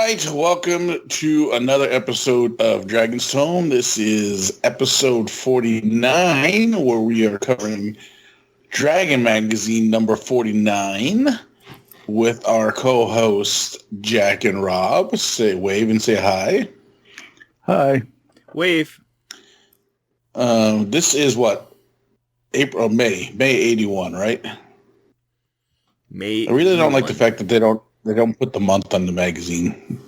right, welcome to another episode of Dragon's Tome. This is episode 49, where we are covering Dragon Magazine number 49 with our co-hosts Jack and Rob. Say wave and say hi. Hi. Wave. This is what? May 81, right? May. I really don't like the fact that they don't put the month on the magazine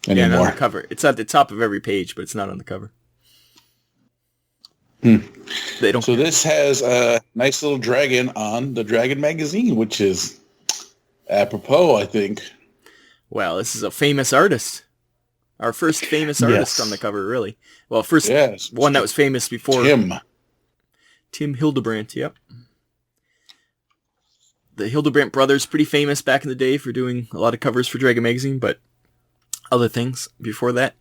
anymore. Yeah, not on the cover. It's at the top of every page, but it's not on the cover. They don't. So this has a nice little dragon on the Dragon Magazine, which is apropos, I think. Well, this is a famous artist. Our first famous artist on the cover, really. Well, first one that was famous before. Tim Hildebrandt, yep. The Hildebrandt brothers, pretty famous back in the day for doing a lot of covers for Dragon Magazine, but other things before that.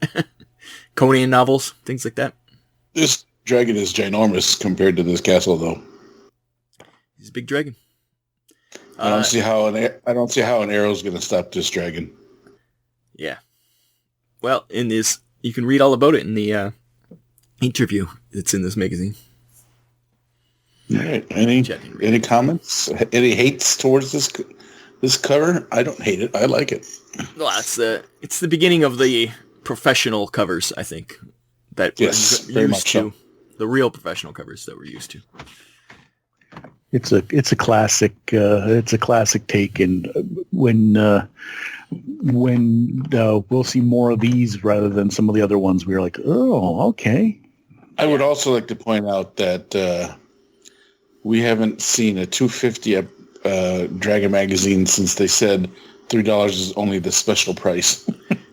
Conan novels, things like that. This dragon is ginormous compared to this castle, though. He's a big dragon. I don't see how an arrow is going to stop this dragon. Yeah. Well, you can read all about it in the interview that's in this magazine. All right. Any comments? Any hates towards this cover? I don't hate it. I like it. Well, it's the beginning of the professional covers, I think, that we're used to. The real professional covers that we're used to. It's a classic. It's a classic take, and when we'll see more of these rather than some of the other ones, we're like, oh, okay. I would also like to point out that we haven't seen a $2.50 Dragon Magazine since they said $3 is only the special price.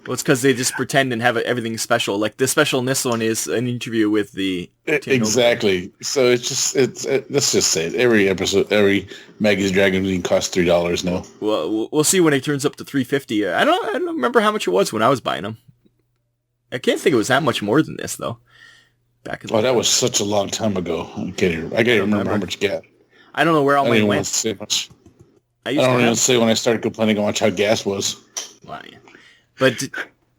Well, it's because they just pretend and have everything special. Like the special in this one is an interview with the exactly. So let's just say it. Every magazine Dragon Magazine costs $3 now. Well, we'll see when it turns up to $3.50. I don't remember how much it was when I was buying them. I can't think it was that much more than this though. That was such a long time ago. I can't remember how much you got. I don't know where all my went. Say much. I don't even say when I started complaining how much how gas was. Wow, yeah. But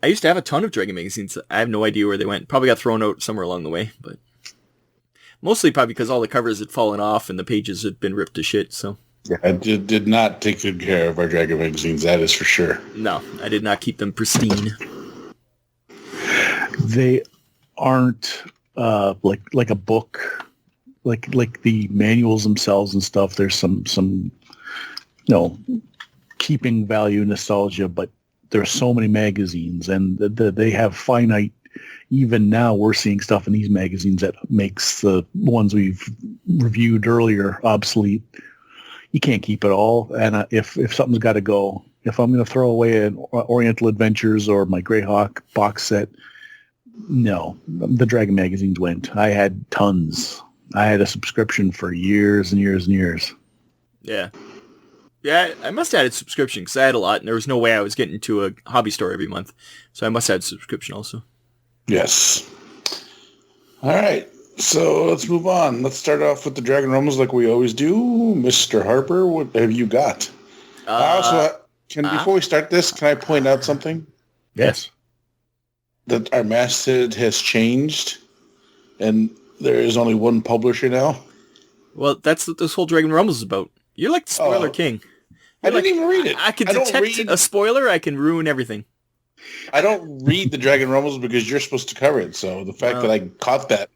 I used to have a ton of Dragon magazines. I have no idea where they went. Probably got thrown out somewhere along the way, but mostly probably because all the covers had fallen off and the pages had been ripped to shit. So yeah, I did not take good care of our Dragon magazines. That is for sure. No, I did not keep them pristine. They aren't like a book, like the manuals themselves and stuff. There's some keeping value, nostalgia, but there's so many magazines, and they have finite. Even now, we're seeing stuff in these magazines that makes the ones we've reviewed earlier obsolete. You can't keep it all, and if something's got to go, if I'm going to throw away an Oriental Adventures or my Greyhawk box set, no, the Dragon magazines went. I had tons. I had a subscription for years and years and years. Yeah. Yeah, I must have had a subscription because I had a lot, and there was no way I was getting to a hobby store every month. So I must have had a subscription also. Yes. All right. So let's move on. Let's start off with the Dragon Rumbles like we always do. Mr. Harper, what have you got? Before we start this, can I point out something? Yes. That our masthead has changed, and there is only one publisher now. Well, that's what this whole Dragon Rumbles is about. You're like the spoiler king. I didn't even read it. I can detect a spoiler. I can ruin everything. I don't read the Dragon Rumbles because you're supposed to cover it. So the fact that I caught that.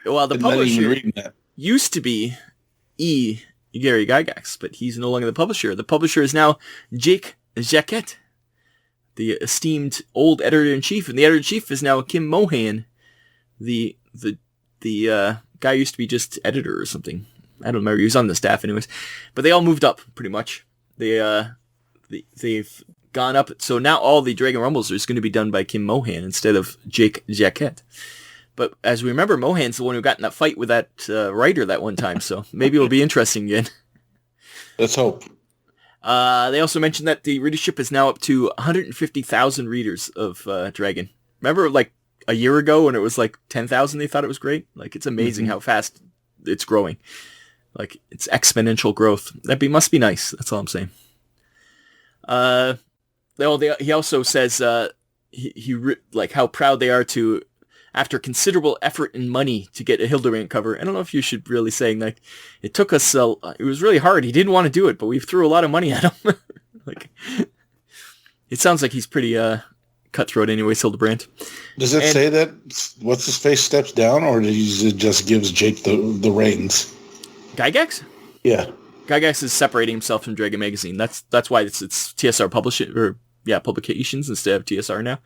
Well, the publisher used to be Gary Gygax, but he's no longer the publisher. The publisher is now Jake Jacquet, the esteemed old editor-in-chief, and the editor-in-chief is now Kim Mohan, the guy who used to be just editor or something. I don't remember. He was on the staff anyways. But they all moved up, pretty much. They've gone up. So now all the Dragon Rumbles are going to be done by Kim Mohan instead of Jake Jacquet. But as we remember, Mohan's the one who got in that fight with that writer that one time. So maybe it'll be interesting again. Let's hope. They also mentioned that the readership is now up to 150,000 readers of Dragon. Remember, like, a year ago when it was like 10,000, they thought it was great? Like, it's amazing how fast it's growing. Like, it's exponential growth. Must be nice. That's all I'm saying. he also says like how proud they are to, after considerable effort and money, to get a Hildebrand cover. I don't know if you should really saying like it took us. It was really hard. He didn't want to do it, but we threw a lot of money at him. Like, it sounds like he's pretty cutthroat anyways, Hildebrand. Does it say that what's his face steps down, or does he just gives Jake the reins? Gygax? Yeah. Gygax is separating himself from Dragon Magazine. That's why it's TSR publications instead of TSR now.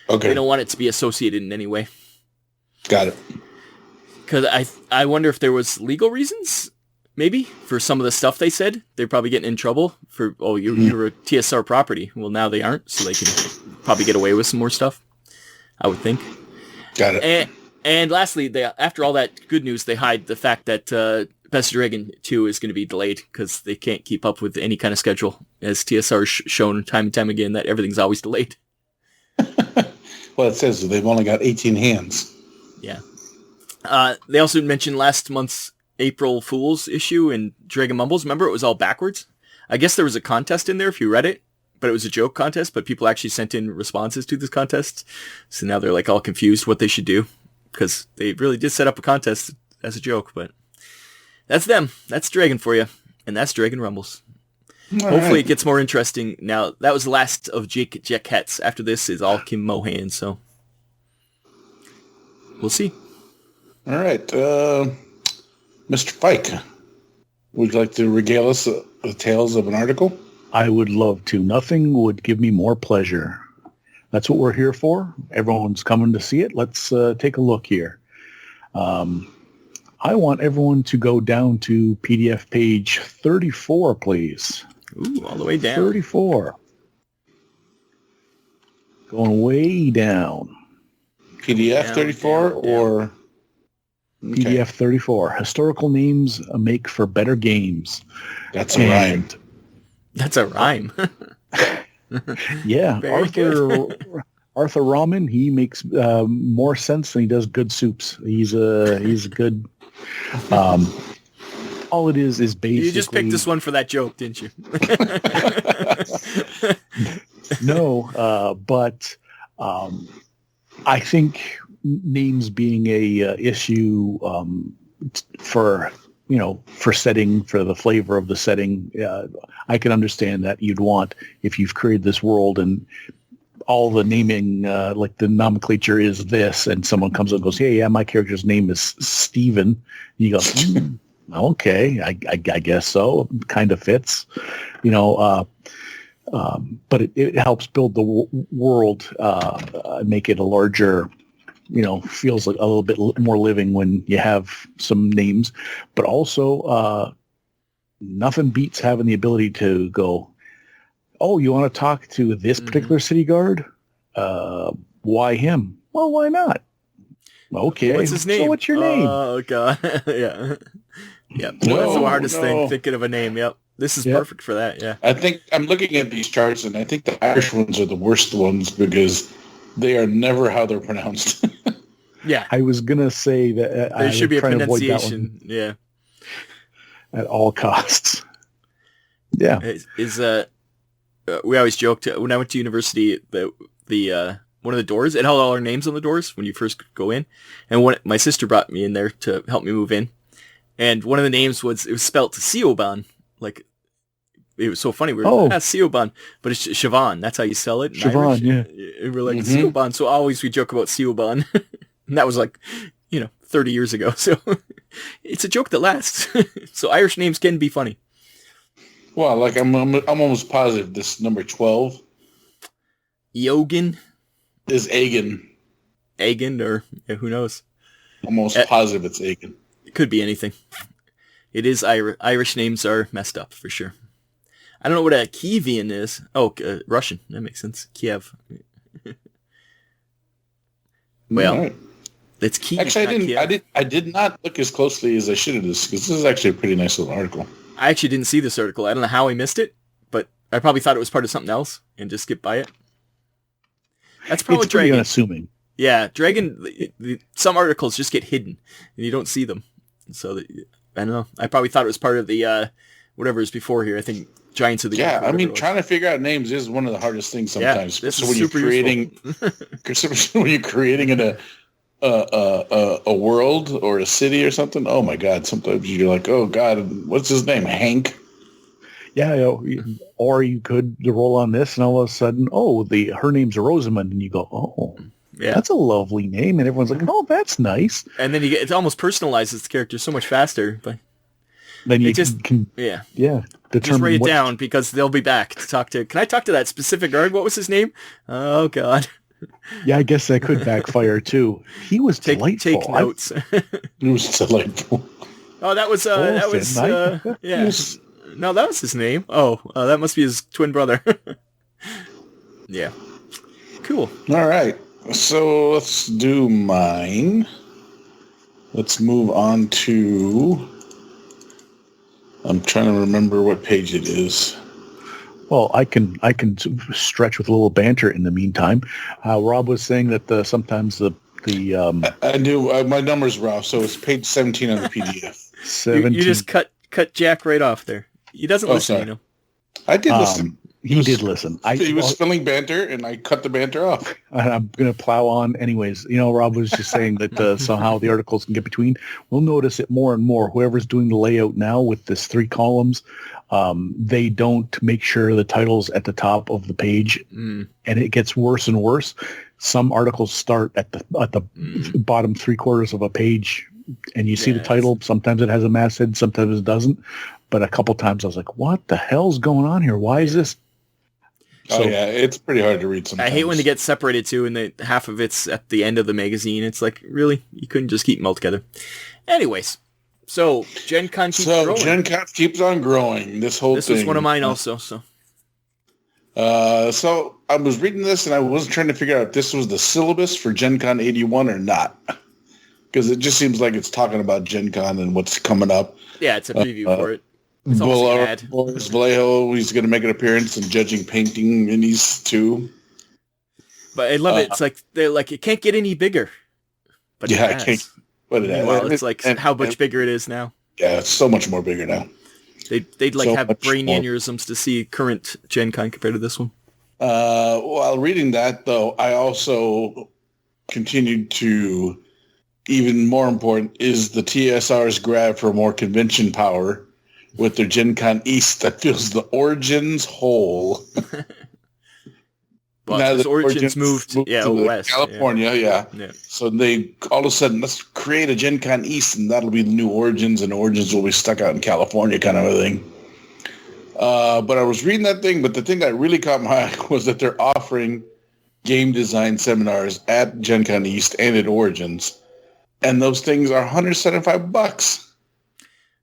Okay. They don't want it to be associated in any way. Got it. Because I wonder if there was legal reasons, maybe, for some of the stuff they said. They're probably getting in trouble for, you're a TSR property. Well, now they aren't, so they can probably get away with some more stuff, I would think. Got it. And lastly, after all that good news, they hide the fact that Best Dragon 2 is going to be delayed because they can't keep up with any kind of schedule, as TSR has shown time and time again that everything's always delayed. Well, it says they've only got 18 hands. Yeah. They also mentioned last month's April Fool's issue in Dragon Mumbles. Remember, it was all backwards? I guess there was a contest in there if you read it, but it was a joke contest, but people actually sent in responses to this contest. So now they're like all confused what they should do, because they really did set up a contest as a joke, but that's them. That's Dragon for you. And that's Dragon Rumbles. Hopefully it gets more interesting. Now, that was the last of Jake Hetz. After this is all Kim Mohan, so we'll see. All right. Mr. Fike, would you like to regale us with tales of an article? I would love to. Nothing would give me more pleasure. That's what we're here for. Everyone's coming to see it. Let's take a look here. I want everyone to go down to PDF page 34, please. Ooh, all the way down. 34. Going way down. PDF 34 or... Okay. PDF 34. Historical names make for better games. That's a rhyme. That's a rhyme. Yeah. Arthur Rahman, he makes more sense than he does good soups. He's a good... all it is basically... You just picked this one for that joke, didn't you? No, but I think names being a issue for setting, for the flavor of the setting, I can understand that you'd want, if you've created this world and all the naming, like the nomenclature is this, and someone comes up and goes, hey, yeah, my character's name is Steven. And you go, okay, I guess so. Kind of fits, but it helps build the world, make it a larger, feels like a little bit more living when you have some names. But also, nothing beats having the ability to go, oh, you want to talk to this particular city guard? Why him? Well, why not? Okay. What's his name? So what's your name? Oh, God. Yeah. Yep. That's the hardest thing, thinking of a name. Yep. This is perfect for that, yeah. I think I'm looking at these charts, and I think the Irish ones are the worst ones because they are never how they're pronounced. Yeah. I was going to say that there should be a pronunciation, yeah. At all costs. Yeah. We always joked, when I went to university, the one of the doors, it held all our names on the doors when you first go in. And my sister brought me in there to help me move in. And one of the names it was spelled Siobhan. Like, it was so funny. We were Siobhan, but it's Siobhan. That's how you sell it. Siobhan, yeah. And we're like, Siobhan. So always we joke about Siobhan. And that was like, 30 years ago. So it's a joke that lasts. So Irish names can be funny. Well, like I'm almost positive this number 12. Eogan is Aegon. Aegon, or who knows? Almost positive it's Aegon. It could be anything. It is Irish names are messed up for sure. I don't know what a Kievian is. Oh, Russian. That makes sense. Kiev. Well, right. It's Kiev. Actually, I did not look as closely as I should have because this is actually a pretty nice little article. I actually didn't see this article. I don't know how I missed it, but I probably thought it was part of something else and just skipped by it. That's probably it's pretty unassuming. Yeah, Dragon. Some articles just get hidden and you don't see them. So I don't know. I probably thought it was part of the whatever is before here. I think Giants of the Earth. Yeah, I mean, trying to figure out names is one of the hardest things sometimes. Yeah, this so is when super you're creating, when you're creating a world or a city or something. Oh my God! Sometimes you're like, oh God, what's his name? Hank. Yeah, or you could roll on this, and all of a sudden, her name's Rosamund, and you go, oh, yeah, that's a lovely name, and everyone's like, oh, that's nice. And then it almost personalizes the character so much faster, but then you just can just write it down because they'll be back to talk to. Can I talk to that specific guard? What was his name? Oh God. Yeah, I guess that could backfire too. He was delightful. Take notes. He was delightful. Oh, that was yeah. No, that was his name. Oh, that must be his twin brother. Yeah. Cool. All right. So let's do mine. Let's move on to... I'm trying to remember what page it is. Well, I can stretch with a little banter in the meantime. Rob was saying that sometimes the I do. My number's Rob, so it's page 17 on the PDF. 17. You just cut Jack right off there. He doesn't listen, sorry. I did listen. He did listen. He was spilling banter, and I cut the banter off. I'm going to plow on anyways. Rob was just saying that somehow the articles can get between. We'll notice it more and more. Whoever's doing the layout now with this 3 columns, they don't make sure the title's at the top of the page, and it gets worse and worse. Some articles start at the bottom 3/4 of a page, and you see the title. Sometimes it has a masthead, sometimes it doesn't. But a couple times I was like, what the hell's going on here? Why is this? So, yeah, it's pretty hard to read sometimes. I hate when they get separated too, and half of it's at the end of the magazine. It's like, really? You couldn't just keep them all together. Anyways, so Gen Con keeps growing. Gen Con keeps on growing. This thing. This was one of mine also. So I was reading this, and I wasn't trying to figure out if this was the syllabus for Gen Con 81 or not. Because it just seems like it's talking about Gen Con and what's coming up. Yeah, it's a preview for it. It's Vallejo, he's going to make an appearance in judging painting minis too. But I love it. It's like they're like, it can't get any bigger. But yeah, it can't. But it's like how much bigger it is now. Yeah, it's so much more bigger now. They'd like have brain aneurysms to see current Gen Con compared to this one. While reading that, though, I also continued to, even more important, is the TSR's grab for more convention power with their Gen Con East that fills the Origins hole. Well, now the Origins moved to west. California, yeah. So they, all of a sudden, let's create a Gen Con East, and that'll be the new Origins, and Origins will be stuck out in California kind of a thing. But I was reading that thing, but the thing that really caught my eye was that they're offering game design seminars at Gen Con East and at Origins, and those things are $175.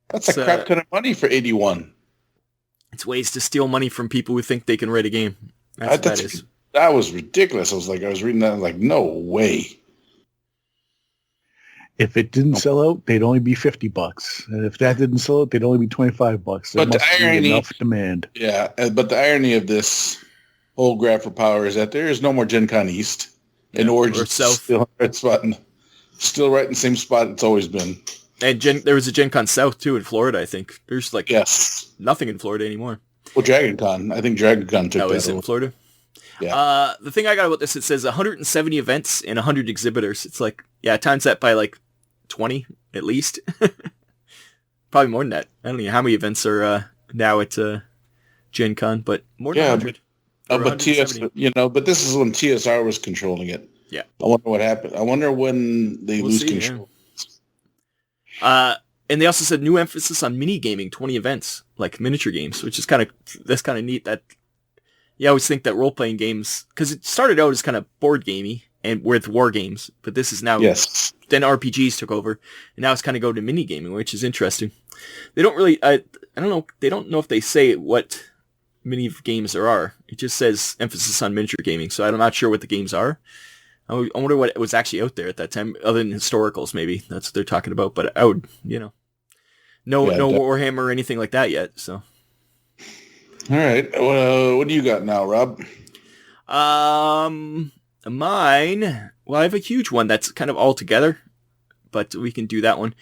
That's a crap ton of money for 81. It's ways to steal money from people who think they can write a game. That's what that is. That was ridiculous. I was reading that, and like, no way. If it didn't sell out, they'd only be $50. And if that didn't sell out, they'd only be $25. There must be enough demand. Yeah, but the irony of this whole grab for power is that there is no more Gen Con East. And Origins still right in the same spot it's always been. And there was a Gen Con South, too, in Florida, I think. There's, nothing in Florida anymore. Well, Dragon Con. I think Dragon Con took that. Oh, is it in Florida? Yeah. The thing I got about this, it says 170 events and 100 exhibitors. It's like, times that by, 20, at least. Probably more than that. I don't know how many events are now at Gen Con, but more than 100. But but this is when TSR was controlling it. Yeah. I wonder what happened. I wonder when they lose control. Yeah. And they also said new emphasis on mini gaming, 20 events, like miniature games, which is kind of neat. That you always think that role playing games, because it started out as kind of board gamey and with war games, but this is now then RPGs took over, and now it's kind of go to mini gaming, which is interesting. They don't really, I don't know, they don't know if they say what mini games there are. It just says emphasis on miniature gaming, so I'm not sure what the games are. I wonder what was actually out there at that time, other than historicals, maybe. That's what they're talking about, but I would, no Warhammer or anything like that yet, so. All right. What do you got now, Rob? Mine, well, I have a huge one that's kind of all together, but we can do that one.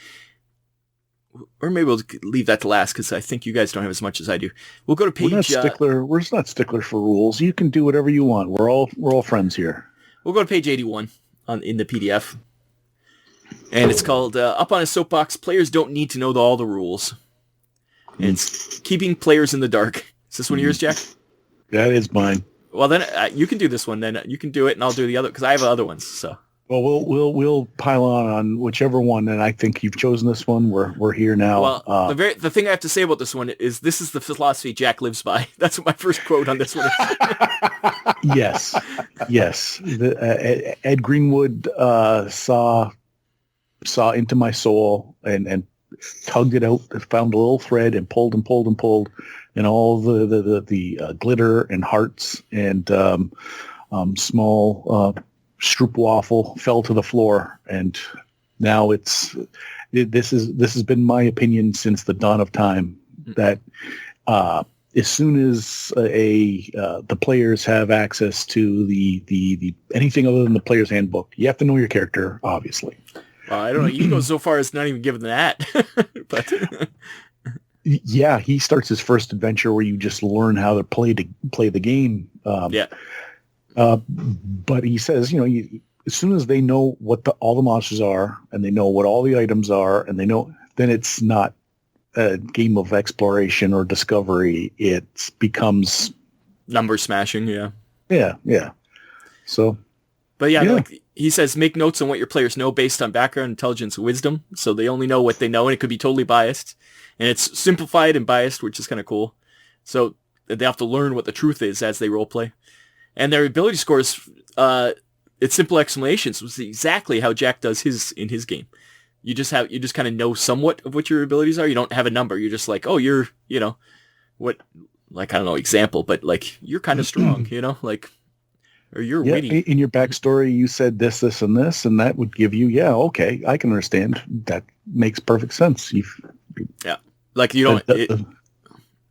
or maybe we'll leave that to last because I think you guys don't have as much as I do. We'll go to page. We're just not sticklers for rules. You can do whatever you want. We're all friends here. We'll go to page 81 in the PDF, and it's called "Up on a Soapbox." Players don't need to know all the rules. And it's keeping players in the dark. Is this one of yours, Jack? That is mine. Well, then you can do this one. Then you can do it, and I'll do the other because I have other ones. So. Well, we'll pile on whichever one, and I think you've chosen this one. We're here now. Well, the thing I have to say about this one is this is the philosophy Jack lives by. That's what my first quote on this one is. Yes. Ed Greenwood saw into my soul and tugged it out, found a little thread, and pulled, and all the glitter and hearts and small. Stroopwafel fell to the floor, and now this has been my opinion since the dawn of time that as soon as the players have access to the anything other than the player's handbook, you have to know your character, obviously. I don't know. You can go so far as not even giving that, but yeah, he starts his first adventure where you just learn how to play the game. But he says, as soon as they know what all the monsters are, and they know what all the items are, and they know, then it's not a game of exploration or discovery. It becomes number smashing. Yeah. Yeah. So, but yeah, like he says, make notes on what your players know based on background, intelligence, and wisdom. So they only know what they know, and it could be totally biased, and it's simplified and biased, which is kind of cool. So they have to learn what the truth is as they role play. And their ability scores, it's simple explanations, was exactly how Jack does in his game. You just kind of know somewhat of what your abilities are. You don't have a number. You're just like, oh, you're, what, like, I don't know, example, but like, you're kind of strong, like, or you're witty. In your backstory, you said this, and this, and that would give you, okay, I can understand. That makes perfect sense. Yeah. Like, you don't,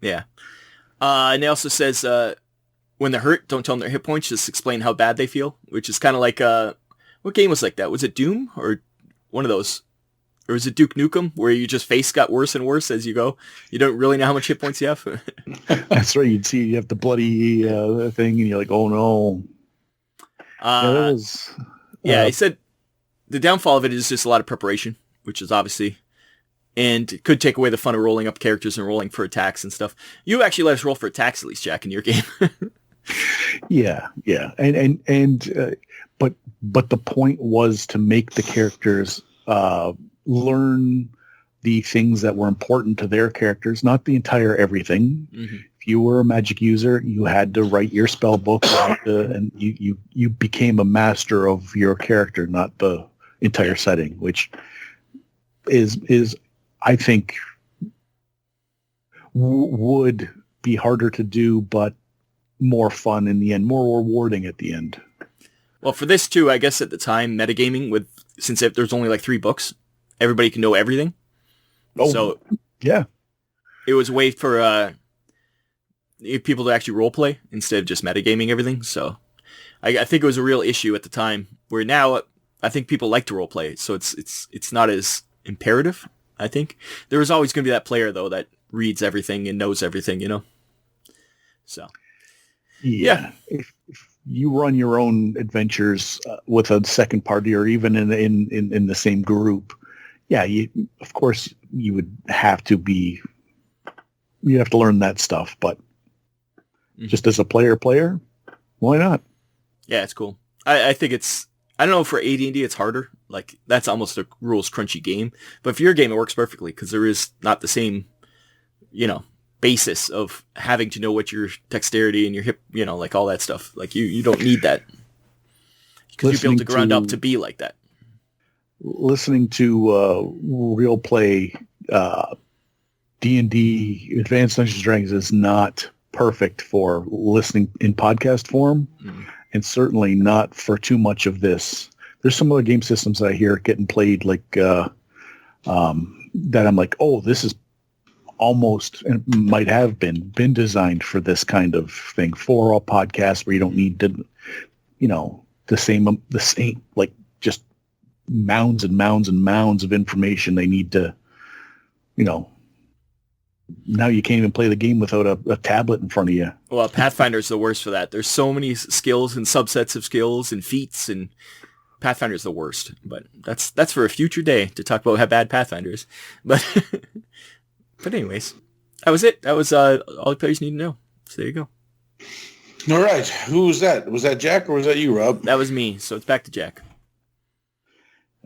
yeah. And it also says, when they're hurt, don't tell them their hit points. Just explain how bad they feel, which is kind of like what game was like that? Was it Doom or one of those, or was it Duke Nukem, where you just face got worse and worse as you go? You don't really know how much hit points you have. That's right. You'd see you have the bloody thing, and you're like, oh no. He said the downfall of it is just a lot of preparation, which is obviously. And it could take away the fun of rolling up characters and rolling for attacks and stuff. You actually let us roll for attacks at least, Jack, in your game. Yeah, and but the point was to make the characters learn the things that were important to their characters, not the entire everything. Mm-hmm. If you were a magic user, you had to write your spell book, and you became a master of your character, not the entire setting, which is I think would be harder to do, but more fun in the end, more rewarding at the end. Well, for this too, I guess at the time, metagaming since there's only like 3 books, everybody can know everything. Oh, so yeah, it was a way for people to actually role play instead of just metagaming everything. So I think it was a real issue at the time. Where now I think people like to role play, so it's not as imperative. I think there was always going to be that player though that reads everything and knows everything, So. Yeah. If you run your own adventures with a second party or even in the same group, of course you would have to learn that stuff, but just as a player, why not? Yeah, it's cool. I think I don't know, for AD&D it's harder. Like, that's almost a rules crunchy game. But for your game, it works perfectly because there is not the same, basis of having to know what your dexterity and your hip, like all that stuff. Like, you don't need that because you built the ground up to be like that. Listening to real play D&D Advanced Dungeons & Dragons is not perfect for listening in podcast form, and certainly not for too much of this. There's some other game systems I hear getting played like that I'm like, oh, this is almost, and might have been designed for this kind of thing, for a podcast where you don't need to, the same like just mounds and mounds and mounds of information they need to now you can't even play the game without a tablet in front of you. Well, Pathfinder's the worst for that. There's so many skills and subsets of skills and feats, and Pathfinder's the worst. But that's for a future day to talk about how bad Pathfinder is. But anyways, that was it. That was all the players need to know. So there you go. All right. Who was that? Was that Jack or was that you, Rob? That was me. So it's back to Jack.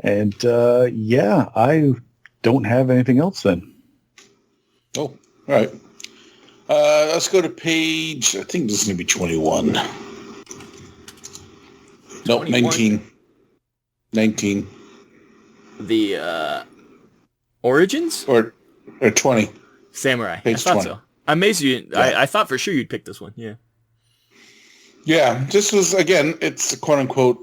And I don't have anything else then. Oh, all right. Let's go to page, I think this is going to be 21. Nope, 21? 19. 19. The Origins? Or 20. Samurai. Page I thought 20. So. I'm amazed you... Yeah. I thought for sure you'd pick this one. Yeah. Yeah, this was, again, it's quote-unquote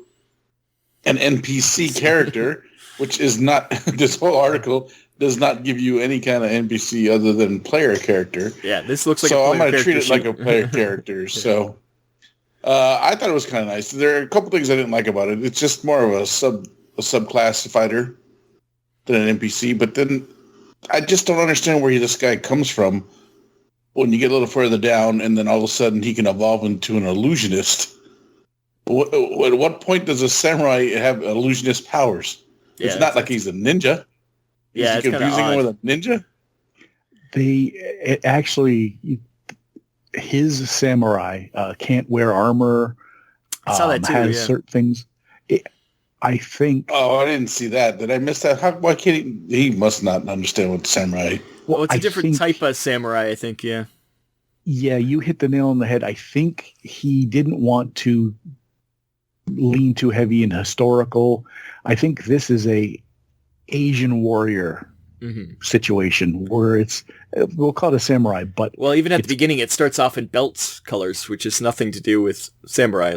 an NPC character, which is not... This whole article does not give you any kind of NPC other than player character. Yeah, this looks like so a player I'm going to treat it sheet. like a player character. Yeah. So I thought it was kind of nice. There are a couple things I didn't like about it. It's just more of a subclass fighter than an NPC. But then I just don't understand where this guy comes from when you get a little further down, and then all of a sudden he can evolve into an illusionist. At what point does a samurai have illusionist powers? Yeah, it's not like he's a ninja. Yeah, it's confusing him with a ninja. His samurai can't wear armor. I saw that too. Has certain things. I think. Oh, I didn't see that. Did I miss that? Why can't he? He must not understand what samurai. Well, it's a different type of samurai, I think. Yeah. Yeah, you hit the nail on the head. I think he didn't want to lean too heavy in historical. I think this is a Asian warrior situation where we'll call it a samurai, but even at the beginning it starts off in belts colors, which is nothing to do with samurai.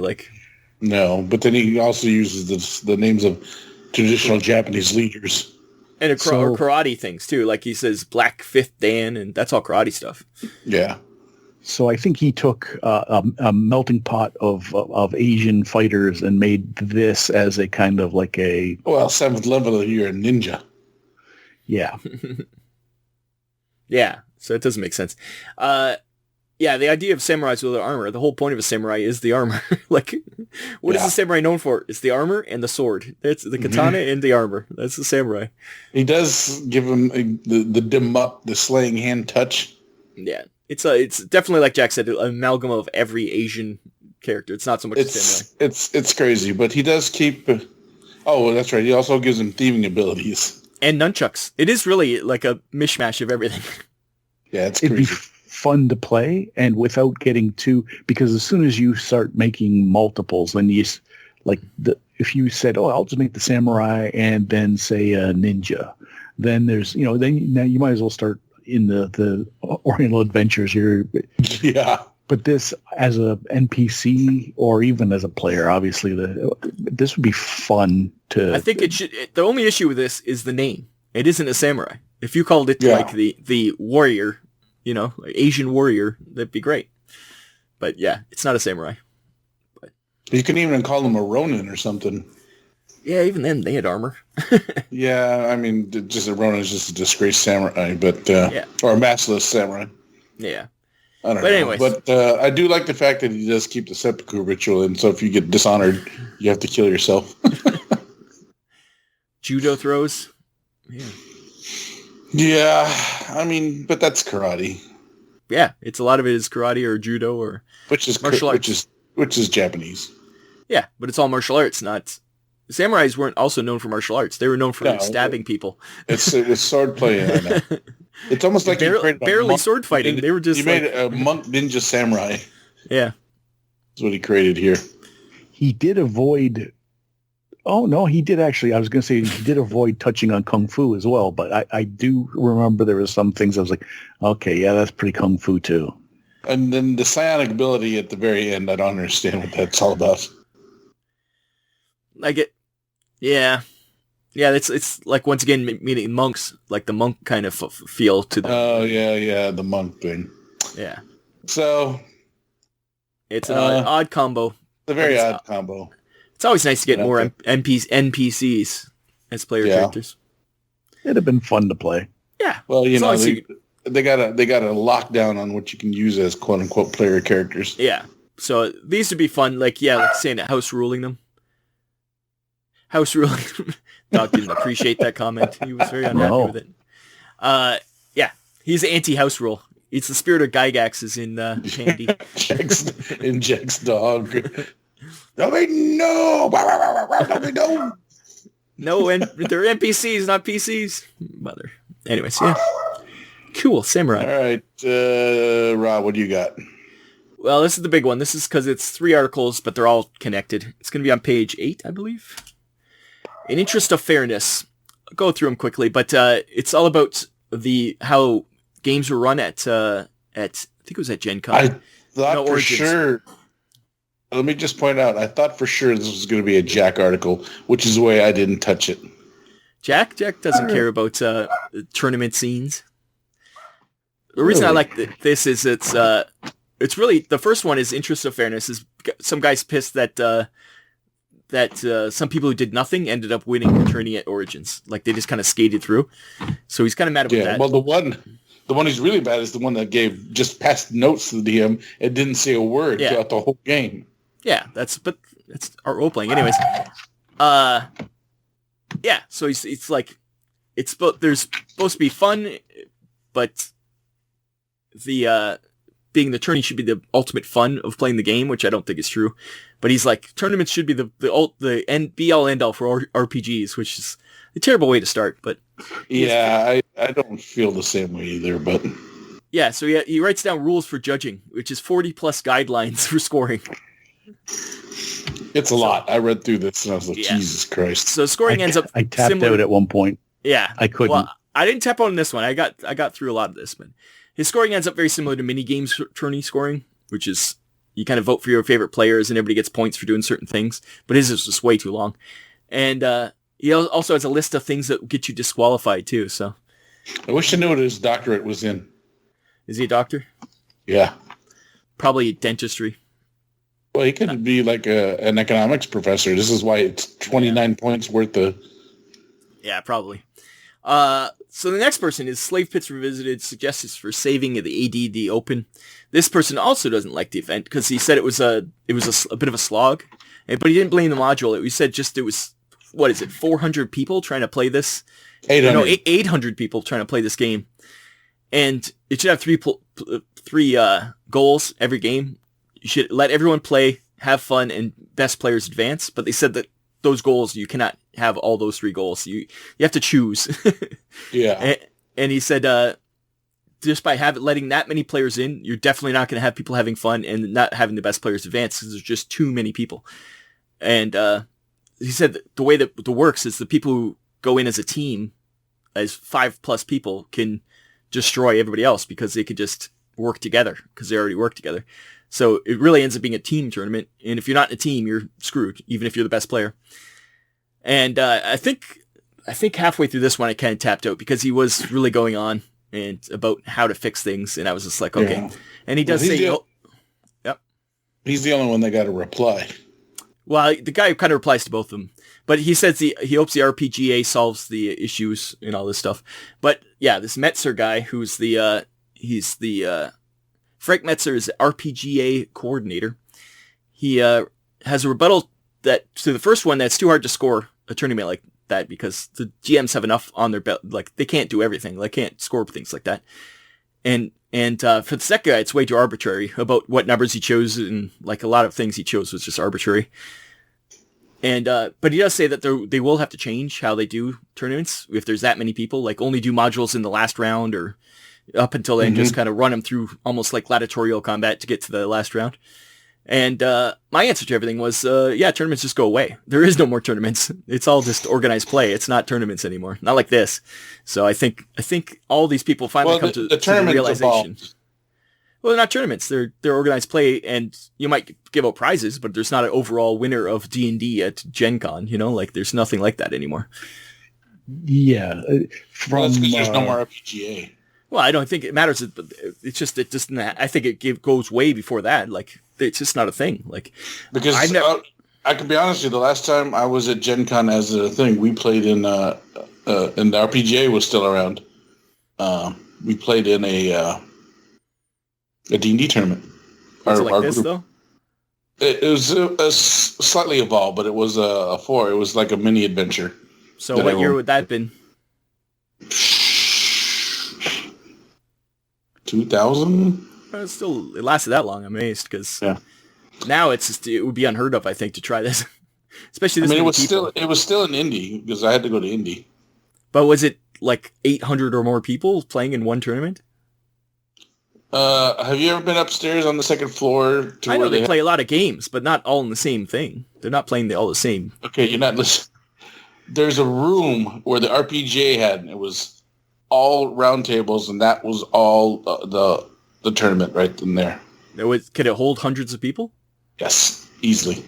No, but then he also uses the names of traditional Japanese leaders and karate things too. Like he says Black Fifth Dan, and that's all karate stuff. Yeah. So I think he took a melting pot of Asian fighters and made this as a kind of like a... Well, 7th level, you're a ninja. Yeah. Yeah, so it doesn't make sense. The idea of samurais with armor, the whole point of a samurai is the armor. What is the samurai known for? It's the armor and the sword. It's the katana and the armor. That's the samurai. He does give him the dim up, the slaying hand touch. Yeah. It's definitely, like Jack said, an amalgam of every Asian character. It's not so much samurai. It's crazy, but he does keep... Oh, that's right. He also gives him thieving abilities. And nunchucks. It is really like a mishmash of everything. Yeah, it's crazy. It'd be fun to play, and without getting too... Because as soon as you start making multiples, then if you said, I'll just make the samurai and then say a ninja, then there's, then now you might as well start in the Oriental Adventures here. Yeah. But this, as a NPC or even as a player, obviously, this would be fun to... I think it should... The only issue with this is the name. It isn't a samurai. If you called it like the warrior, Asian warrior, that'd be great. But yeah, it's not a samurai. But you can even call them a Ronin or something. Yeah, even then, they had armor. Yeah, I mean, just a Ronin is just a disgraced samurai, but or a maskless samurai. Yeah. I don't know. Anyways. But I do like the fact that he does keep the seppuku ritual, and so if you get dishonored, you have to kill yourself. Judo throws. Yeah. Yeah, I mean, but that's karate. Yeah, a lot of it is karate or judo or martial arts. Which is Japanese. Yeah, but it's all martial arts, not... Samurais weren't also known for martial arts. They were known for stabbing people. It's sword play. It's almost like barely sword fighting. They were just... He made a monk ninja samurai. Yeah. That's what he created here. He did avoid... Oh, no, he did actually. I was going to say he did avoid touching on Kung Fu as well, but I do remember there was some things I was like, okay, yeah, that's pretty Kung Fu too. And then the psionic ability at the very end, I don't understand what that's all about. Yeah, it's like, once again, meeting monks, like the monk kind of feel to them. Oh, yeah, the monk thing. Yeah. So... It's an odd combo. It's a very odd combo. It's always nice to get more NPCs as player characters. It'd have been fun to play. Yeah. Well, they got a lockdown on what you can use as quote unquote player characters. Yeah. So these would be fun. Like saying that house ruling them. House ruling them. Doc didn't appreciate that comment. He was very unhappy with it. Yeah. He's anti-house rule. It's the spirit of Gygax is in Candy. in Jack's dog. No! No, and they're NPCs, not PCs. Mother. Anyways, yeah. Cool, Samurai. All right, Rob, what do you got? Well, this is the big one. This is because it's 3 articles, but they're all connected. It's going to be on page 8, I believe. In interest of fairness, I'll go through them quickly, but it's all about how games were run at I think it was at Gen Con. I thought for sure. Let me just point out, I thought for sure this was going to be a Jack article, which is the way I didn't touch it. Jack doesn't care about tournament scenes. The reason I like this is it's really, the first one is interest of fairness. Is some guy's pissed that some people who did nothing ended up winning the tourney at Origins. Like they just kind of skated through. So he's kind of mad about that. Well, the one who's really bad is the one that just passed notes to the DM and didn't say a word throughout the whole game. Yeah, that's our role playing. Anyways, yeah. So it's like there's supposed to be fun, but the being the tourney should be the ultimate fun of playing the game, which I don't think is true. But he's like, tournaments should be the be all end all for RPGs, which is a terrible way to start. But yeah, I don't feel the same way either. But yeah, so he writes down rules for judging, which is 40 plus guidelines for scoring. It's a lot. I read through this and I was like, Jesus Christ. So scoring ends up I tapped out at one point. Yeah. I couldn't. Well, I didn't tap on this one. I got through a lot of this, but his scoring ends up very similar to mini games tourney scoring, which is you kind of vote for your favorite players and everybody gets points for doing certain things, but his is just way too long. And he also has a list of things that get you disqualified too, so. I wish I knew what his doctorate was in. Is he a doctor? Yeah. Probably dentistry. Well, he could be like an economics professor. This is why it's 29 points worth of... Yeah, probably. So the next person is Slave Pits Revisited, suggestions for saving the AD&D Open. This person also doesn't like the event because he said it was a bit of a slog, but he didn't blame the module. He said just it was, 400 people trying to play this? 800. No, 800 people trying to play this game. And it should have three goals every game. You should let everyone play, have fun, and best players advance. But they said that those goals, you cannot have all those 3 goals. You have to choose. Yeah. And he said, just by letting that many players in, you're definitely not going to have people having fun and not having the best players advance because there's just too many people. And he said that the way that it works is the people who go in as a team, as 5+ people, can destroy everybody else because they could just work together because they already work together. So it really ends up being a team tournament. And if you're not in a team, you're screwed, even if you're the best player. And I think halfway through this one, I kind of tapped out because he was really going on and about how to fix things. And I was just like, okay. Yeah. And he does say, yep. He's the only one that got a reply. Well, the guy kind of replies to both of them. But he says he hopes the RPGA solves the issues and all this stuff. But yeah, this Metzer guy, who's Frank Metzer is the RPGA coordinator. He has a rebuttal to the first one that's too hard to score a tournament like that because the GMs have enough on their belt. Like they can't do everything. They can't score things like that. And for the second guy, it's way too arbitrary about what numbers he chose, and like a lot of things he chose was just arbitrary. And but he does say that they will have to change how they do tournaments if there's that many people. Like only do modules in the last round or up until then, just kind of run them through almost like gladiatorial combat to get to the last round. And my answer to everything was, tournaments just go away. There is no more tournaments. It's all just organized play. It's not tournaments anymore. Not like this. So I think all these people finally come to the realization. Evolved. Well, they're not tournaments. They're organized play, and you might give out prizes, but there's not an overall winner of D&D at Gen Con. Like there's nothing like that anymore. Yeah, that's because there's no more RPGA. Well, I don't think it matters. It's just I think it goes way before that. Like it's just not a thing. Like because I can be honest with you. The last time I was at Gen Con as a thing, we played in the RPGA was still around. we played in a D&D tournament. Was it like this, though? It was a slightly evolved, but it was a 4. It was like a mini adventure. So what year would that have been? 2000? It lasted that long. I'm amazed, because now it would be unheard of, I think, to try this. Especially this many people. It was still an indie, because I had to go to indie. But was it like 800 or more people playing in one tournament? Have you ever been upstairs on the second floor? I know they play a lot of games, but not all in the same thing. They're not playing all the same. Okay, you're not listening. There's a room where the RPGA had, and it was all round tables, and that was all the tournament right in there. Could it hold hundreds of people? Yes, easily.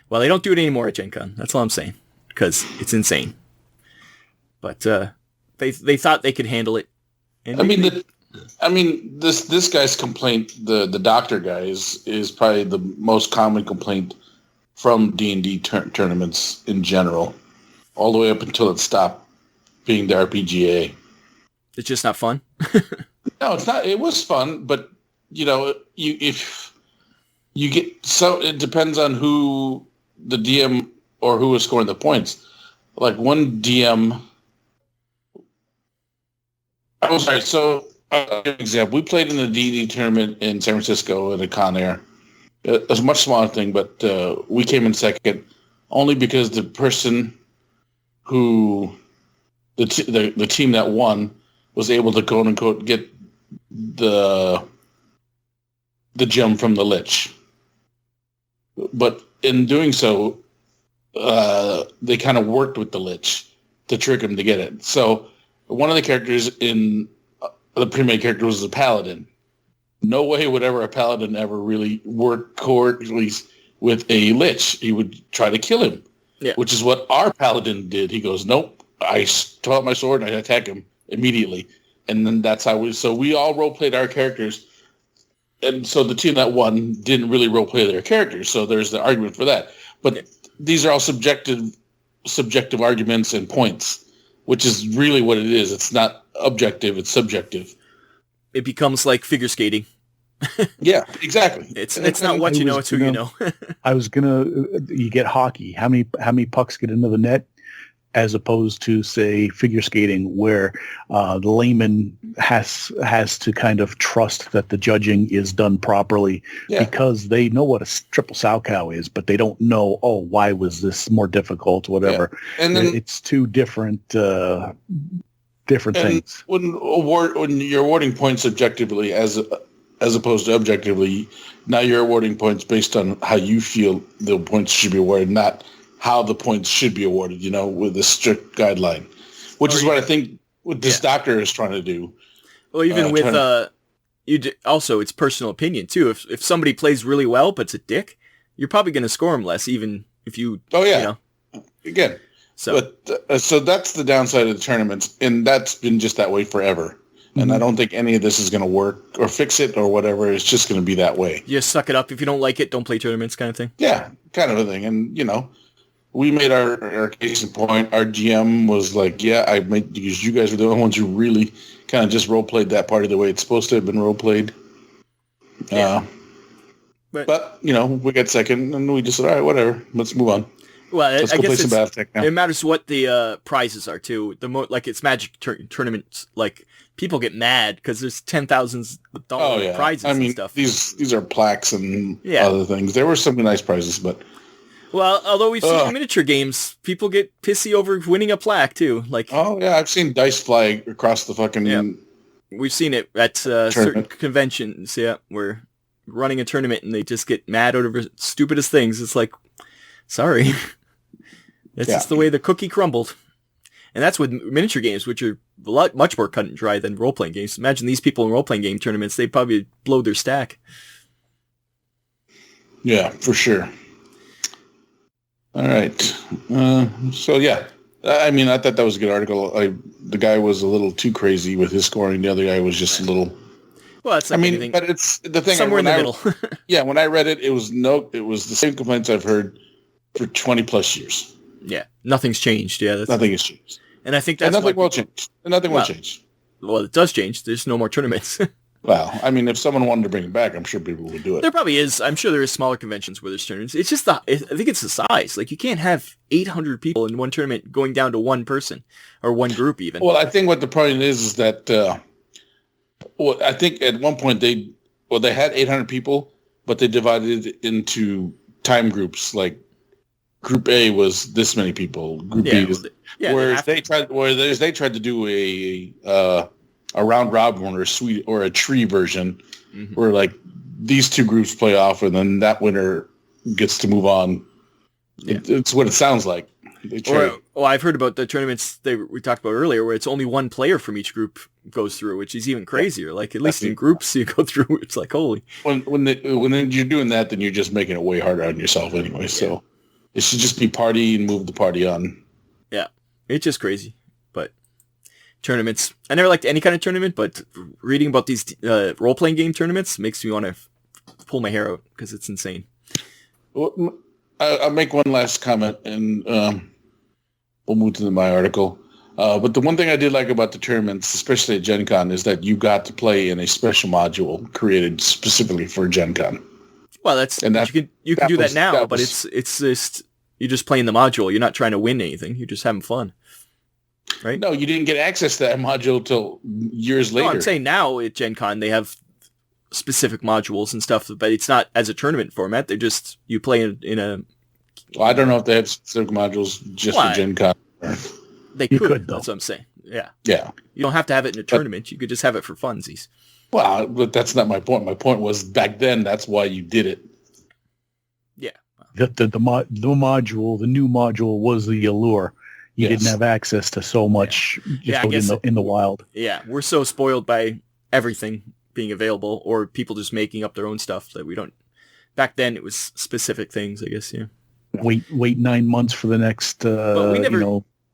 Well, they don't do it anymore at Gen Con. That's all I'm saying, because it's insane. But they thought they could handle it. And this guy's complaint, the doctor guy, is probably the most common complaint from D&D tournaments in general, all the way up until it stopped being the RPGA. It's just not fun? No, it's not. It was fun, but if you get it depends on who the DM or who is scoring the points. Like one DM. I'm sorry. So, example, we played in the D&D tournament in San Francisco at a Con Air. It was a much smaller thing, but we came in second only because the person who the team that won was able to quote unquote get the gem from the Lich. But in doing so, they kind of worked with the Lich to trick him to get it. So one of the characters in the pre-made character was the Paladin. No way would a Paladin ever really work coordinately with a Lich. He would try to kill him, which is what our Paladin did. He goes, nope, I pull out my sword and I attack him immediately. And then that's how we all role-played our characters. And so the team that won didn't really role-play their characters. So there's the argument for that. But these are all subjective arguments and points, which is really what it is. It's not objective, it's subjective. It becomes like figure skating. Yeah, exactly. It's not what you know, it's who you know. You get hockey. How many pucks get into the net? As opposed to, say, figure skating, where the layman has to kind of trust that the judging is done properly because they know what a triple sow cow is, but they don't know, why was this more difficult, whatever. Yeah. And then it's two different things. When you're awarding points objectively as opposed to objectively, now you're awarding points based on how you feel the points should be awarded, not how the points should be awarded, with a strict guideline, which is what I think what this doctor is trying to do. Well, even with also it's personal opinion too. If somebody plays really well but it's a dick, you're probably going to score them less, even if you. Oh yeah. Again. So that's the downside of the tournaments, and that's been just that way forever. Mm-hmm. And I don't think any of this is going to work or fix it or whatever. It's just going to be that way. You just suck it up. If you don't like it, don't play tournaments, kind of thing. Yeah, kind of a thing, and we made our case in point. Our GM was like, I made, because you guys were the only ones who really kind of just role-played that party the way it's supposed to have been role-played. Yeah. But, we got second, and we just said, all right, whatever. Let's move on. Well, I guess it matters what the prizes are, too. It's Magic tournaments. Like, people get mad because there's $10,000 prizes and stuff. These are plaques and other things. There were some nice prizes, but... Well, although we've seen miniature games, people get pissy over winning a plaque too. Like, I've seen dice fly across the fucking. Yeah. We've seen it at certain conventions. Yeah, where running a tournament and they just get mad over stupidest things. It's like, sorry, that's just the way the cookie crumbled. And that's with miniature games, which are much more cut and dry than role playing games. Imagine these people in role playing game tournaments; they'd probably blow their stack. Yeah, for sure. All right. I thought that was a good article. The guy was a little too crazy with his scoring. The other guy was just a little. Well, it's like anything. But it's the thing. Somewhere in the middle. When I read it, it was the same complaints I've heard for 20 plus years. Yeah, nothing's changed. Yeah, nothing has changed, and I think that's nothing will change. And nothing will change. well, it does change. There's no more tournaments. Well, I mean, if someone wanted to bring it back, I'm sure people would do it. There probably is. I'm sure there is smaller conventions where there's tournaments. It's just I think it's the size. Like, you can't have 800 people in one tournament going down to one person or one group even. Well, I think what the point is that, I think at one point they had 800 people, but they divided it into time groups. Like, Group A was this many people. Group B was, whereas they tried to do a round robin or a tree version, where like these two groups play off, and then that winner gets to move on. Yeah. It's what it sounds like. I've heard about the tournaments we talked about earlier, where it's only one player from each group goes through, which is even crazier. Like, at least in groups you go through, it's like, holy. When you're doing that, then you're just making it way harder on yourself anyway. Yeah. So it should just be party and move the party on. Yeah, it's just crazy. But tournaments, I never liked any kind of tournament, but reading about these role-playing game tournaments makes me want to pull my hair out because it's insane. Well, I'll make one last comment, and we'll move to my article. But the one thing I did like about the tournaments, especially at Gen Con, is that you got to play in a special module created specifically for Gen Con. Well, you can do that now, but it's just, you're just playing the module. You're not trying to win anything. You're just having fun. Right? No, you didn't get access to that module till years later. No, I'm saying now at Gen Con they have specific modules and stuff, but it's not as a tournament format. They're just, you play in a... Well, I don't know if they have specific modules just for Gen Con. They could, that's what I'm saying. Yeah. Yeah. You don't have to have it in a tournament. You could just have it for funsies. Well, but that's not my point. My point was back then, that's why you did it. Yeah. The module, the new module was the allure. You didn't have access to so much in the wild. Yeah, we're so spoiled by everything being available, or people just making up their own stuff that we don't. Back then, it was specific things, I guess. Yeah. Wait 9 months for the next. But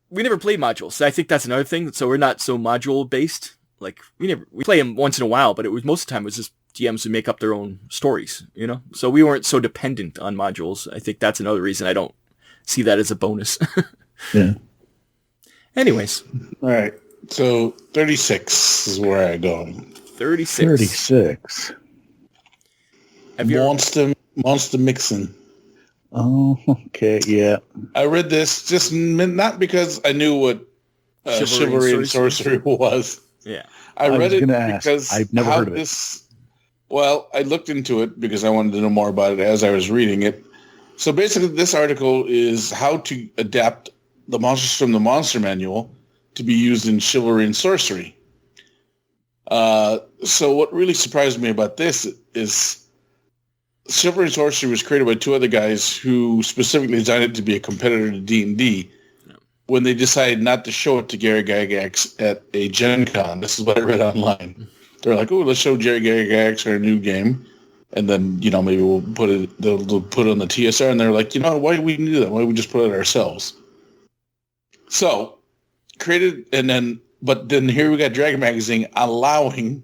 we never played modules. I think that's another thing. So we're not so module based. Like we play them once in a while, but most of the time it was just DMs who make up their own stories. So we weren't so dependent on modules. I think that's another reason I don't see that as a bonus. Yeah. Anyways. All right. So 36 is where I'm going. 36. Have you Monster Mixin'. Oh, okay. Yeah. I read this just not because I knew what chivalry and sorcery was. Yeah. I read it because I've never heard of it. Well, I looked into it because I wanted to know more about it as I was reading it. So basically, this article is how to adapt the monsters from the monster manual to be used in chivalry and sorcery. So what really surprised me about this is chivalry and sorcery was created by two other guys who specifically designed it to be a competitor to D&D. When they decided not to show it to Gary Gygax at a Gen Con. This is what I read online. They're like, "Oh, let's show Gary Gygax our new game, and then maybe we'll put it. They'll put it on the TSR." And they're like, "Why do we do that? Why don't we just put it ourselves?" So created, but then here we got Dragon Magazine allowing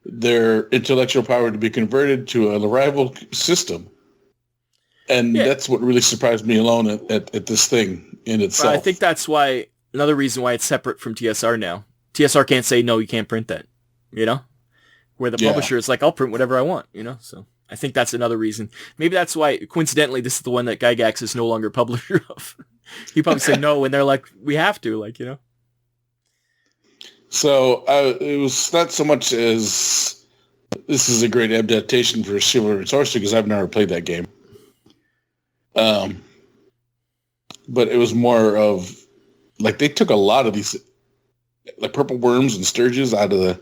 their intellectual power to be converted to a rival system. And that's what really surprised me alone at this thing in itself. I think that's why, another reason why it's separate from TSR now. TSR can't say, no, you can't print that, Where the publisher is like, I'll print whatever I want, So I think that's another reason. Maybe that's why, coincidentally, this is the one that Gygax is no longer publisher of. He probably said no when they're like, we have to, So it was not so much as this is a great adaptation for Chivalry and Sorcery because I've never played that game. But it was more of like they took a lot of these like purple worms and sturges out of the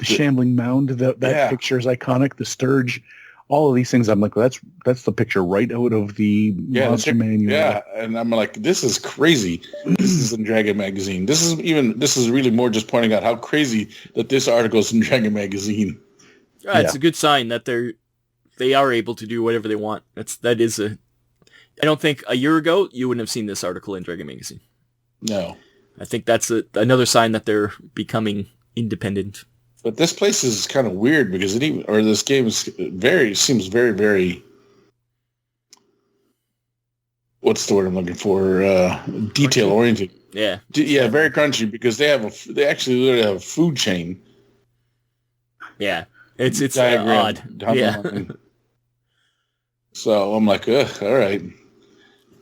shambling mound. That picture is iconic. The sturge, all of these things. I'm like, that's the picture right out of the monster manual. Yeah, and I'm like, this is crazy. This is in Dragon Magazine. This is really more just pointing out how crazy that this article is in Dragon Magazine. It's a good sign that they are able to do whatever they want. I don't think a year ago you wouldn't have seen this article in Dragon Magazine. No. I think that's another sign that they're becoming independent. But this place is kind of weird because this game seems very, very, what's the word I'm looking for? Detail oriented. Yeah. Yeah, very crunchy because they actually literally have a food chain. Yeah. It's diagram odd. down Yeah. the line. So I'm like, ugh, all right.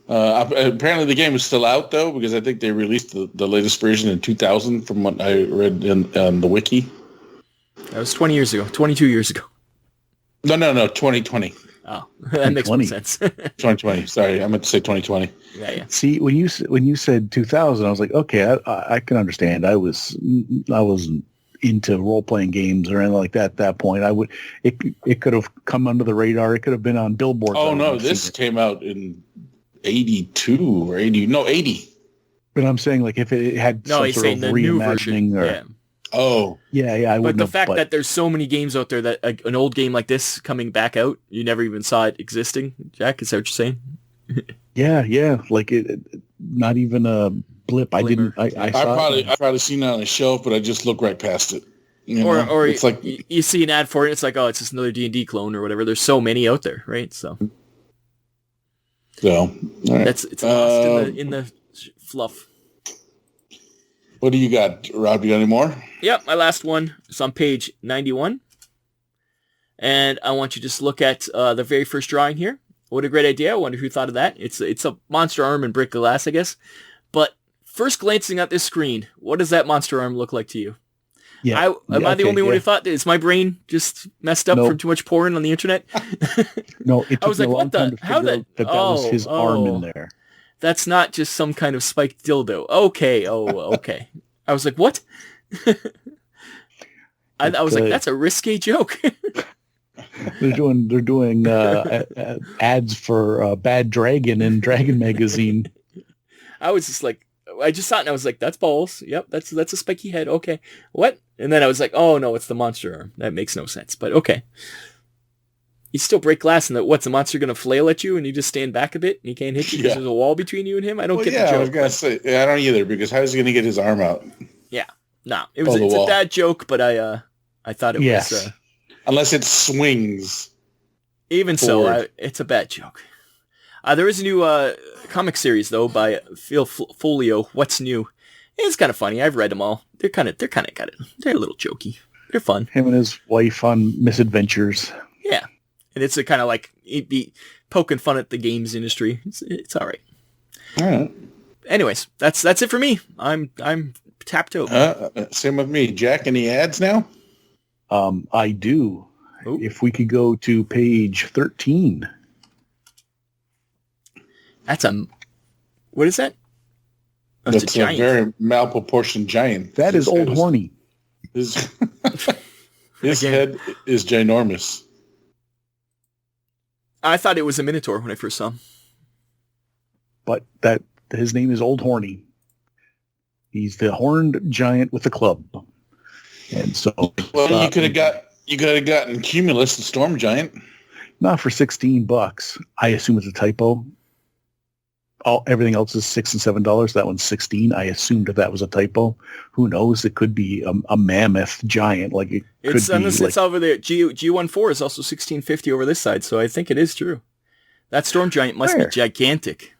Apparently the game is still out though, because I think they released the latest version in 2000 from what I read in the wiki. That was 20 years ago. 22 years ago. No, 2020. Oh, that makes more sense. 2020. Sorry, I meant to say 2020. Yeah. See, when you said 2000, I was like, okay, I can understand. I wasn't into role playing games or anything like that at that point. It could have come under the radar. It could have been on billboards. Oh no, this came out in 82 or 80. No, 80. But I'm saying, like, if it had some sort of reimagining or... Yeah. Oh. Yeah, I wouldn't. But the fact that there's so many games out there that an old game like this coming back out, you never even saw it existing, Jack, is that what you're saying? Yeah. Like, it not even a blip. I didn't... I probably seen it on a shelf, but I just look right past it. Or it's like... You see an ad for it, it's like, oh, it's just another D&D clone or whatever. There's so many out there, right? So all right. It's lost in the fluff. What do you got, Rob? You got any more? Yep, my last one is on page 91. And I want you to just look at the very first drawing here. What a great idea. I wonder who thought of that. It's a monster arm in brick glass, I guess. But first glancing at this screen, what does that monster arm look like to you? Yeah. Am I the only one who thought that? Is my brain just messed up from too much porn on the internet? No, it took me a long time to figure out that was his arm in there. That's not just some kind of spiked dildo. Okay. Okay. I was like, what? I was like, that's a risque joke. They're doing ads for Bad Dragon in Dragon Magazine. I was just like, I just saw it and I was like, that's balls. Yep, that's a spiky head. Okay. What? And then I was like, oh no, it's the monster arm. That makes no sense, but okay. You still break glass and what's the monster going to flail at you and you just stand back a bit and he can't hit you because there's a wall between you and him? I don't get the joke. I was going to say, I don't either, because how is he going to get his arm out? Yeah. No, it's a bad joke, but I thought it was... Unless it swings. Even forward. So, it's a bad joke. There is a new comic series, though, by Phil Folio, What's New? It's kind of funny. I've read them all. They're kind of got it. They're a little jokey. They're fun. Him and his wife on misadventures. Yeah. And it's a kind of like he'd be poking fun at the games industry. It's all right. All right. Anyways, that's it for me. I'm tapped out. Same with me. Jack, any ads now? I do. Ooh. If we could go to page 13. What is that? Oh, that's a very malproportioned giant. That is Old Horny. His head is ginormous. I thought it was a Minotaur when I first saw him. But his name is Old Horny. He's the horned giant with a club. And so... Well, you could have gotten Cumulus, the storm giant. Not for $16. I assume it's a typo. Everything else is $6 and $7. That one's $16. I assumed that was a typo. Who knows? It could be a mammoth giant. Like it's over there. G14 is also $16.50 over this side, so I think it is true. That storm giant must be gigantic.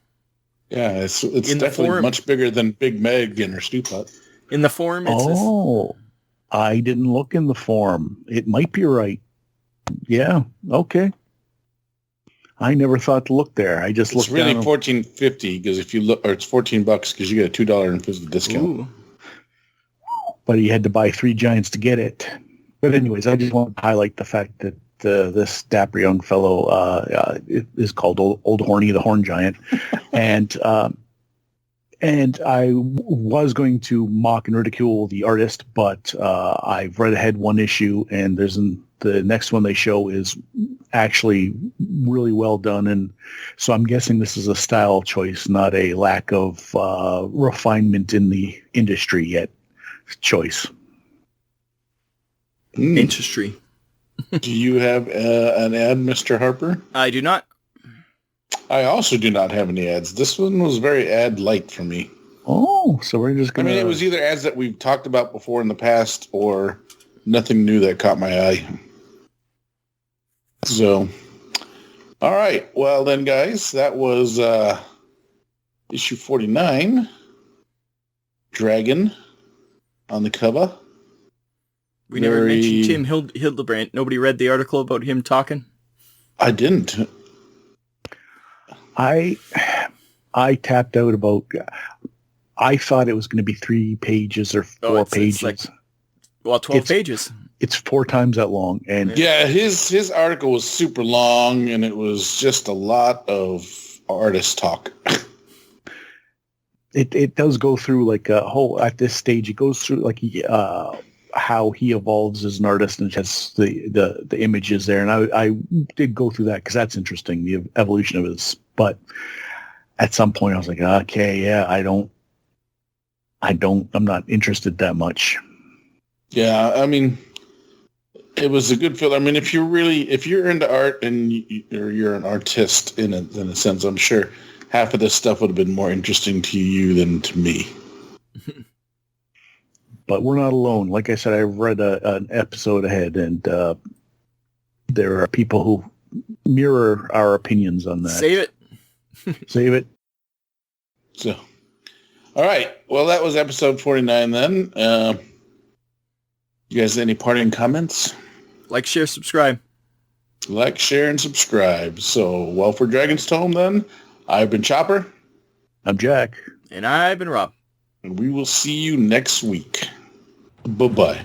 Yeah, it's definitely much bigger than Big Meg and her Stewpot. In the form, I didn't look in the form. It might be right. Yeah. Okay. I never thought to look there. I just looked. It's really $14.50 because if you look, or it's $14 because you get a $2.50 discount. Ooh. But you had to buy 3 giants to get it. But anyways, I just want to highlight the fact that this dapper young fellow is called Old Horny, the Horn Giant, and I was going to mock and ridicule the artist, but I've read ahead one issue, and the next one they show is actually really well done, and so I'm guessing this is a style choice, not a lack of refinement in the industry yet choice. Industry. Do you have an ad, Mr. Harper? I do not. I also do not have any ads. This one was very ad-light for me. Oh, so we're just going to... I mean, it was either ads that we've talked about before in the past or nothing new that caught my eye. So, all right. Well, then, guys, that was issue 49. dragon on the cover. We never mentioned Tim Hildebrandt. Nobody read the article about him talking? I didn't. I tapped out about... I thought it was going to be 3 pages or 4 pages. It's like, 12 pages. It's 4 times that long. And yeah, his article was super long, and it was just a lot of artist talk. It does go through like a whole... At this stage, it goes through like how he evolves as an artist, and it has the images there. And I did go through that because that's interesting, the evolution of his. But at some point, I was like, okay, yeah, I'm not interested that much. Yeah, I mean, it was a good feel. I mean, if you're into art and you're an artist in a sense, I'm sure half of this stuff would have been more interesting to you than to me. But we're not alone. Like I said, I read an episode ahead, and there are people who mirror our opinions on that. Save it. Save it. So, all right. Well, that was episode 49 then. You guys, any parting comments? Like, share, subscribe. Like, share, and subscribe. So, well, for Dragon's Tome then, I've been Chopper. I'm Jack. And I've been Rob. And we will see you next week. Bye-bye.